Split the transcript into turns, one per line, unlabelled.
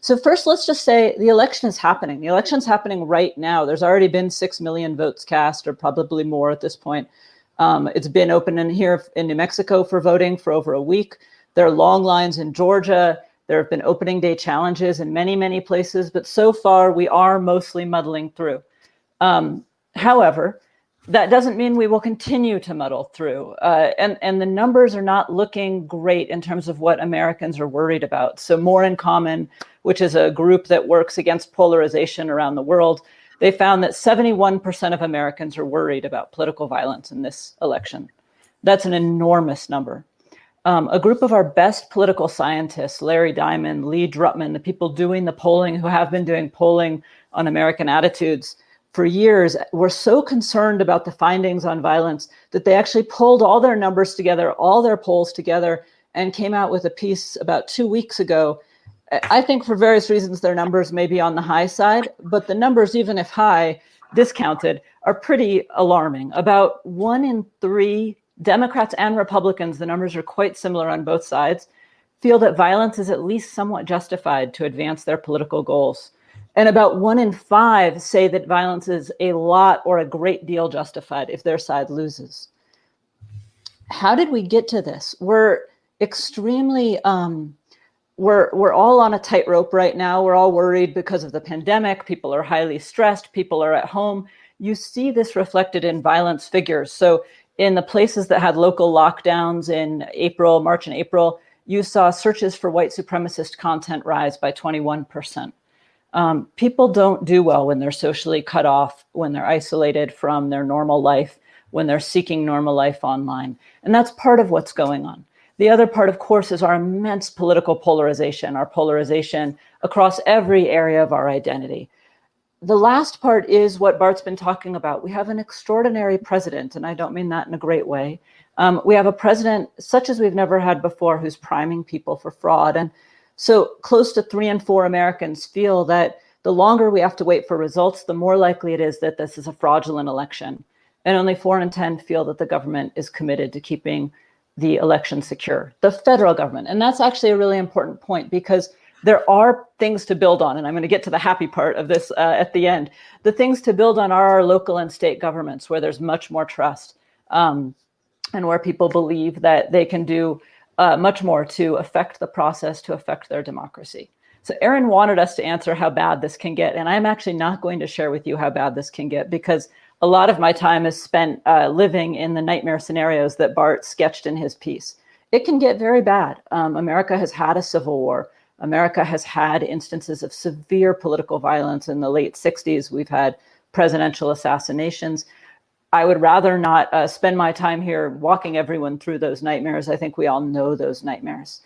So first, let's just say the election is happening. The election's happening right now. There's already been 6 million votes cast, or probably more at this point. It's been open in here in New Mexico for voting for over a week. There are long lines in Georgia. There have been opening day challenges in many, many places, but so far we are mostly muddling through. However, that doesn't mean we will continue to muddle through. And the numbers are not looking great in terms of what Americans are worried about. So More in Common, which is a group that works against polarization around the world, they found that 71% of Americans are worried about political violence in this election. That's an enormous number. A group of our best political scientists, Larry Diamond, Lee Drutman, the people doing the polling, who have been doing polling on American attitudes for years, were so concerned about the findings on violence that they actually pulled all their numbers together, all their polls together, and came out with a piece about 2 weeks ago. I think for various reasons, their numbers may be on the high side, but the numbers, even if high, discounted, are pretty alarming. About 1 in 3 Democrats and Republicans, the numbers are quite similar on both sides, feel that violence is at least somewhat justified to advance their political goals. And about 1 in 5 say that violence is a lot or a great deal justified if their side loses. How did we get to this? We're extremely, we're all on a tightrope right now. We're all worried because of the pandemic. People are highly stressed. People are at home. You see this reflected in violence figures. So in the places that had local lockdowns in March and April, you saw searches for white supremacist content rise by 21%. People don't do well when they're socially cut off, when they're isolated from their normal life, when they're seeking normal life online. And that's part of what's going on. The other part, of course, is our immense political polarization, our polarization across every area of our identity. The last part is what Bart's been talking about. We have an extraordinary president, and I don't mean that in a great way. We have a president such as we've never had before, who's priming people for fraud. And so close to 3 in 4 Americans feel that the longer we have to wait for results, the more likely it is that this is a fraudulent election. And only 4 in 10 feel that the government is committed to keeping the election secure, the federal government. And that's actually a really important point, because there are things to build on. And I'm going to get to the happy part of this at the end. The things to build on are our local and state governments, where there's much more trust and where people believe that they can do much more to affect the process, to affect their democracy. So Aaron wanted us to answer how bad this can get. And I'm actually not going to share with you how bad this can get, because a lot of my time is spent living in the nightmare scenarios that Bart sketched in his piece. It can get very bad. America has had a civil war. America has had instances of severe political violence. In the late 60s, we've had presidential assassinations. I would rather not spend my time here walking everyone through those nightmares. I think we all know those nightmares.